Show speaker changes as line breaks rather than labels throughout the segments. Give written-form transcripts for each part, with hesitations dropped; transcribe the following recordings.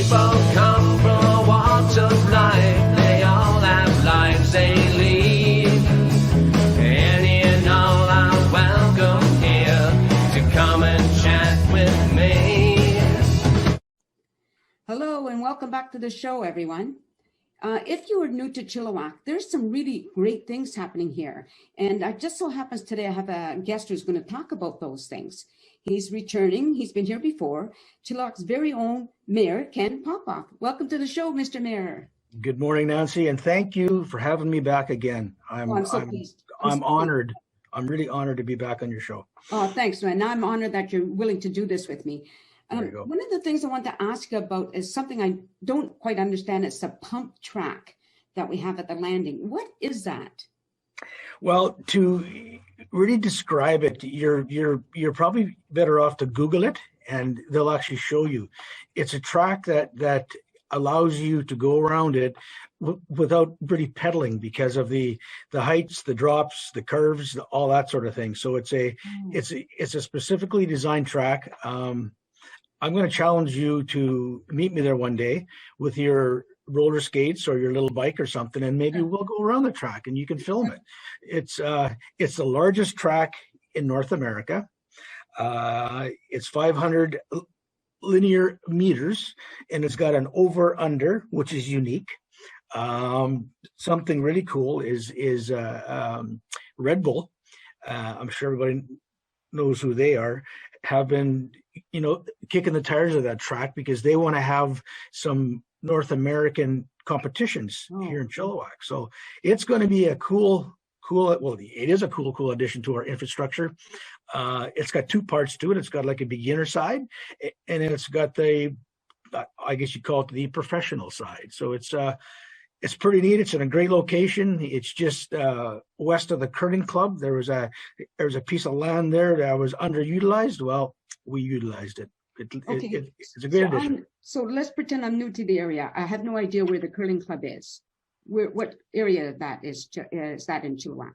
people come from all walks of life. They all have lives they lead. Any and all are welcome here to come and chat with me.
Hello and welcome back to the show, everyone. If you are new to Chilliwack, there's some really great things happening here. And it just so happens today I have a guest who's going to talk about those things. He's returning. He's been here before. Chilliwack's very own Mayor, Ken Popove. Welcome to the show, Mr. Mayor.
Good morning, Nancy, and thank you for having me back again. I'm
pleased.
I'm honored. I'm really honored to be back on your show.
Oh, thanks, man. I'm honored that you're willing to do this with me.
There you go.
One of the things I want to ask you about is something I don't quite understand. It's the pump track that we have at the landing. What is that? Well,
to really describe it, you're probably better off to Google it, and they'll actually show you. It's a track that allows you to go around it without really pedaling because of the heights, the drops, the curves, all that sort of thing. So it's a specifically designed track. I'm going to challenge you to meet me there one day with your roller skates or your little bike or something, and maybe we'll go around the track and you can film it. It's the largest track in North America. It's 500 linear meters, and it's got an over/under, which is unique. Something really cool is Red Bull. I'm sure everybody knows who they are. Have been, kicking the tires of that track because they want to have some North American competitions here in Chilliwack. So it's going to be a it is a cool addition to our infrastructure. It's got two parts to it. It's got like a beginner side, and then it's got I guess you call it the professional side. So it's pretty neat. It's in a great location. It's just west of the curling club. There was a piece of land there that was underutilized. Well, we utilized it. It's a great addition.
So let's pretend I'm new to the area. I have no idea where the curling club is. What area that is that in Chilliwack?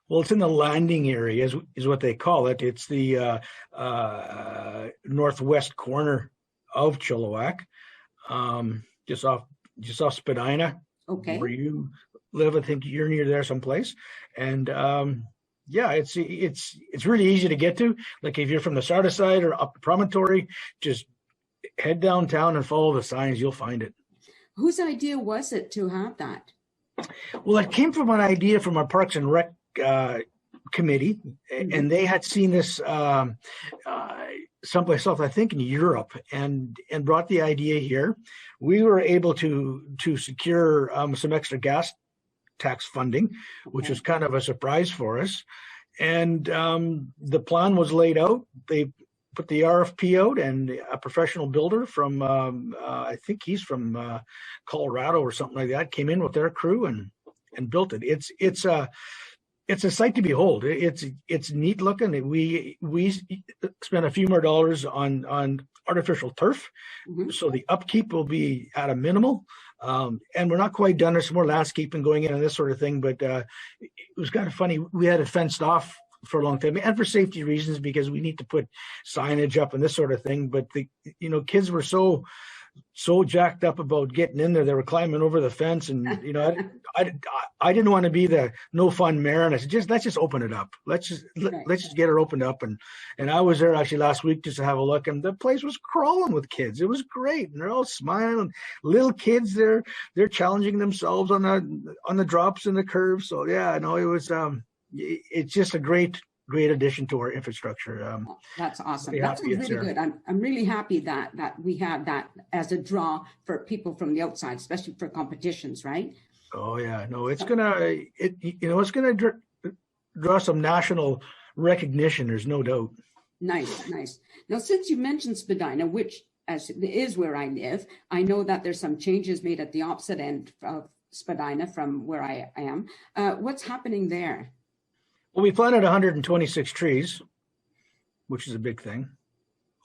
Well, it's in the landing area, is what they call it. It's the northwest corner of Chilliwack, just off Spadina.
Okay.
Where you live, I think you're near there someplace, and it's really easy to get to. Like if you're from the Sarda side or up the promontory, just head downtown and follow the signs. You'll find it.
Whose idea was it to have that?
Well, it came from an idea from our Parks and Rec committee, and they had seen this someplace else, I think in Europe, and brought the idea here. We were able to secure some extra gas tax funding, which was kind of a surprise for us. And the plan was laid out. They put the RFP out, and a professional builder from, I think he's from Colorado or something like that, came in with their crew and built it. It's a sight to behold. It's neat looking. We spent a few more dollars on artificial turf, so the upkeep will be at a minimal. And we're not quite done. There's some more landscaping going in and this sort of thing, but it was kind of funny. We had it fenced off for a long time, and for safety reasons, because we need to put signage up and this sort of thing. But kids were so jacked up about getting in there. They were climbing over the fence, and I didn't want to be the no fun mayor, and I said, let's just open it up. Let's just get it opened up. And I was there actually last week just to have a look, and the place was crawling with kids. It was great, and they're all smiling. Little kids, they're challenging themselves on the drops and the curves. So yeah, no, it was it's just a great addition to our infrastructure.
That's awesome. That's really good. I'm really happy that we have that as a draw for people from the outside, especially for competitions, right?
Oh yeah, no, it's gonna draw some national recognition. There's no doubt.
Nice. Now, since you mentioned Spadina, which is where I live, I know that there's some changes made at the opposite end of Spadina from where I am. What's happening there?
Well, we planted 126 trees, which is a big thing.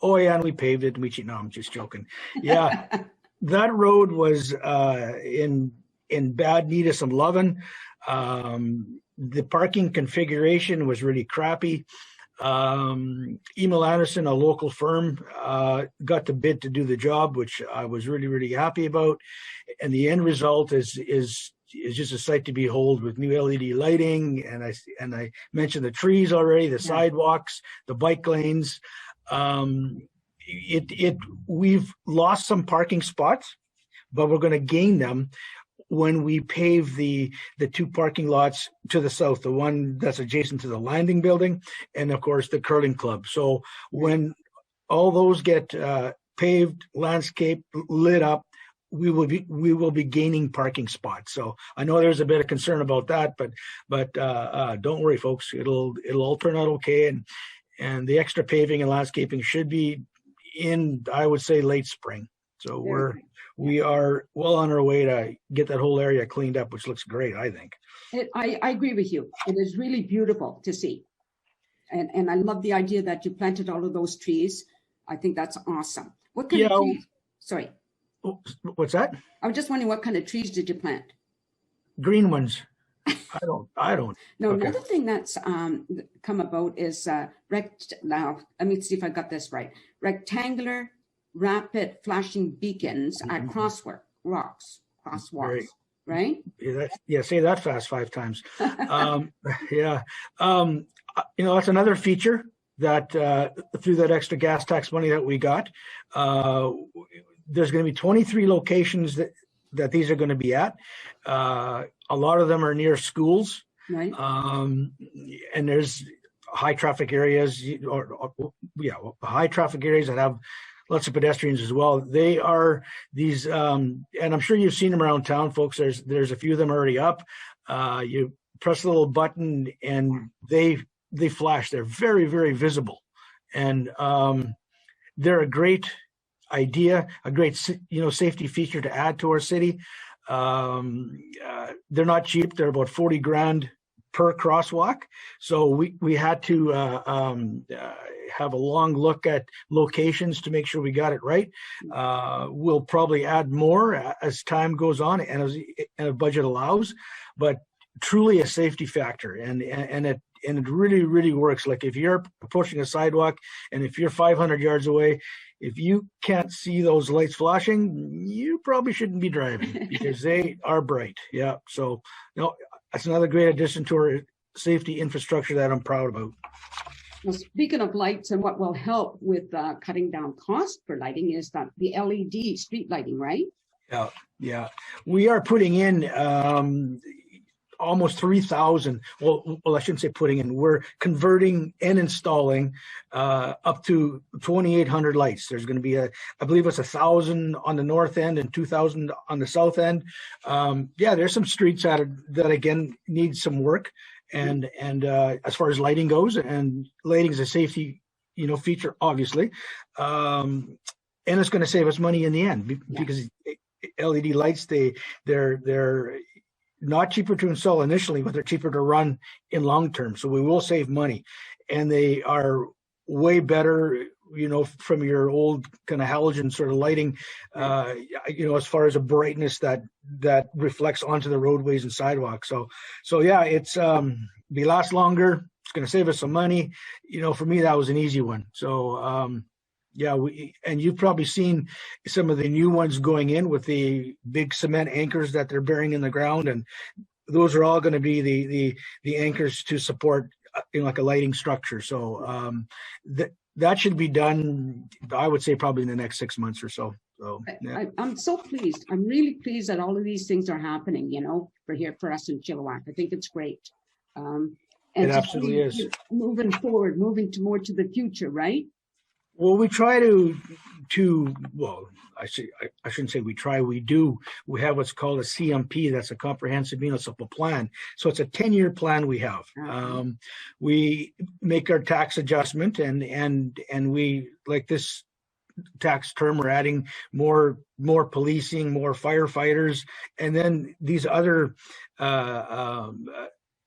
Oh yeah, and we paved it. No, I'm just joking. Yeah, that road was in bad need of some loving. The parking configuration was really crappy. Emil Anderson, a local firm, got the bid to do the job, which I was really, really happy about. And the end result is just a sight to behold with new LED lighting. And I mentioned the trees already, the sidewalks, the bike lanes. We've lost some parking spots, but we're going to gain them when we pave the two parking lots to the south, the one that's adjacent to the landing building, and of course the curling club. So when all those get paved, landscaped, lit up, we will be gaining parking spots. So I know there's a bit of concern about that, but don't worry, folks. It'll all turn out okay, and the extra paving and landscaping should be in, I would say, late spring. So we are well on our way to get that whole area cleaned up, which looks great, I think.
I agree with you. It is really beautiful to see. And I love the idea that you planted all of those trees. I think that's awesome. What kind of trees? Sorry.
What's that? I
was just wondering, what kind of trees did you plant?
Green ones. I don't.
No, okay. Another thing that's come about is now, let me see if I got this right. Rectangular rapid flashing beacons at crosswalks, right?
Yeah, say that fast 5 times. That's another feature that through that extra gas tax money that we got, there's going to be 23 locations that these are going to be at. A lot of them are near schools,
right?
And there's high traffic areas, high traffic areas that have lots of pedestrians as well. They are these, and I'm sure you've seen them around town, folks. There's a few of them already up. You press the little button and they flash. They're very, very visible, and they're a great idea, a great safety feature to add to our city. They're not cheap. They're about $40,000 per crosswalk. So we had to have a long look at locations to make sure we got it right. We'll probably add more as time goes on and as a budget allows, but truly a safety factor. And it really, really works. Like if you're approaching a sidewalk and if you're 500 yards away, if you can't see those lights flashing, you probably shouldn't be driving because they are bright. Yeah. So, that's another great addition to our safety infrastructure that I'm proud about.
Well, speaking of lights, and what will help with cutting down cost for lighting is that the LED street lighting, right?
Yeah. We are putting in almost 3,000. Well, I shouldn't say putting in. We're converting and installing up to 2,800 lights. There's going to be I believe it's 1,000 on the north end and 2,000 on the south end. There's some streets that again need some work, and as far as lighting goes, and lighting is a safety feature, obviously, and it's going to save us money in the end because LED lights they're not cheaper to install initially, but they're cheaper to run in long term. So we will save money, and they are way better, from your old kind of halogen sort of lighting, as far as a brightness that reflects onto the roadways and sidewalks. So yeah, it's they last longer. It's going to save us some money. For me, that was an easy one. So and you've probably seen some of the new ones going in with the big cement anchors that they're burying in the ground, and those are all going to be the anchors to support like a lighting structure. So that should be done, I would say, probably in the next 6 months or so. So yeah.
I'm so pleased. I'm really pleased that all of these things are happening, for us in Chilliwack. I think it's great. And
it absolutely is.
Moving forward, moving more to the future, right?
Well, we try I shouldn't say we try, we do. We have what's called a CMP, that's a comprehensive municipal plan. So it's a 10-year plan we have. We make our tax adjustment and we, like this tax term, we're adding more policing, more firefighters, and then these other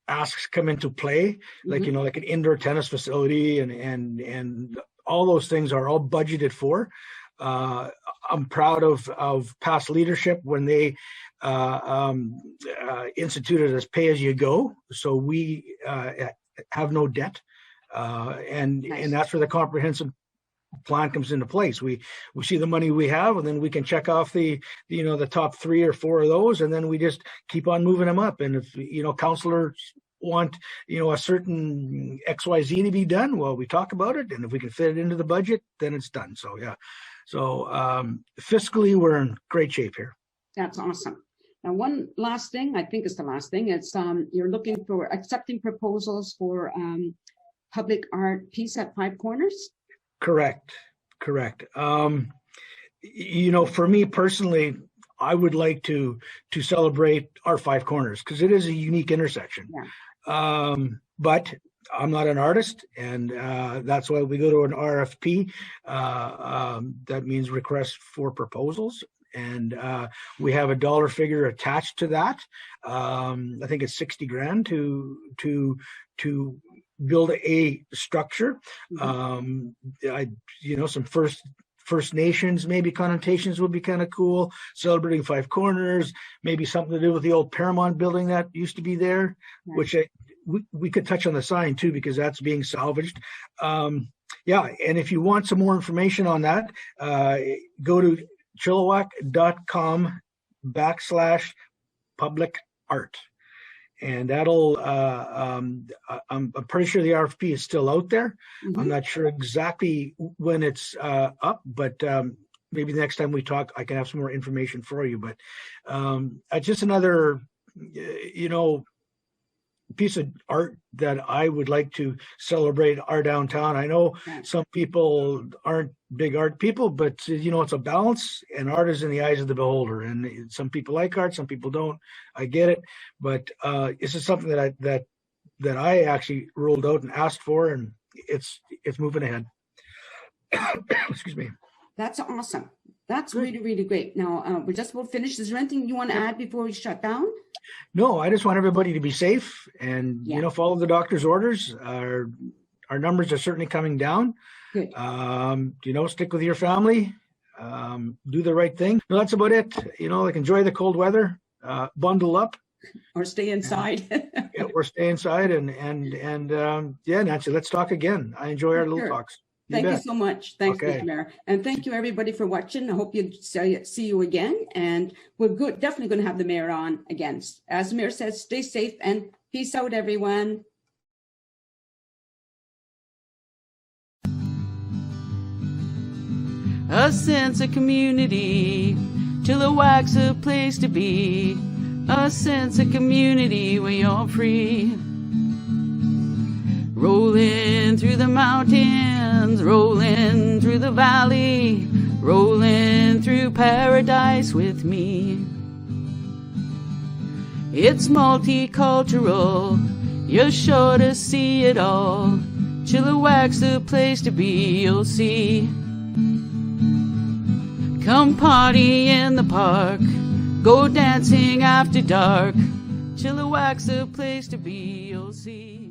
asks come into play, like, like an indoor tennis facility and all those things are all budgeted for. I'm proud of past leadership when they instituted as pay as you go. So we have no debt. And
Nice.
that's where the comprehensive plan comes into place. We see the money we have, and then we can check off the top 3 or 4 of those, and then we just keep on moving them up. And if councillors want a certain XYZ to be done, well, we talk about it, and if we can fit it into the budget, then it's done. So yeah, so fiscally we're in great shape here.
That's awesome. Now, one last thing, I think it's the last thing. It's you're looking for accepting proposals for public art piece at Five Corners.
Correct. For me personally, I would like to celebrate our Five Corners because it is a unique intersection.
Yeah.
But I'm not an artist, and that's why we go to an RFP. That means request for proposals, and we have a dollar figure attached to that. I think it's $60,000 to build a structure.
Mm-hmm.
Some First Nations maybe connotations would be kind of cool. Celebrating Five Corners, maybe something to do with the old Paramount building that used to be there,
Right.
which we could touch on the sign too, because that's being salvaged. And if you want some more information on that, go to chilliwack.com/public art. And that'll, I'm pretty sure the RFP is still out there.
Mm-hmm.
I'm not sure exactly when it's up, but maybe the next time we talk, I can have some more information for you. But just another, piece of art that I would like to celebrate our downtown. I know some people aren't big art people, but it's a balance, and art is in the eyes of the beholder. And some people like art, some people don't. I get it, but this is something that I actually rolled out and asked for, and it's moving ahead. Excuse me.
That's awesome. That's really, really great. Now, we're just about finished. Is there anything you want to add before we shut down?
No, I just want everybody to be safe and, follow the doctor's orders. Our numbers are certainly coming down.
Good.
Stick with your family, do the right thing. No, that's about it. Enjoy the cold weather, bundle up.
Or stay inside.
Or stay inside. And Nancy, let's talk again. I enjoy our little talks.
Thank you so much. Thanks,
Okay.
Mr. Mayor. And thank you, everybody, for watching. I hope you see you again. And we're definitely going to have the mayor on again. As the mayor says, stay safe and peace out, everyone.
A sense of community, Chilliwack's a place to be. A sense of community where you're free. Rolling through the mountains, rolling through the valley, rolling through paradise with me. It's multicultural, you're sure to see it all. Chilliwack's the place to be, you'll see. Come party in the park, go dancing after dark. Chilliwack's the place to be, you'll see.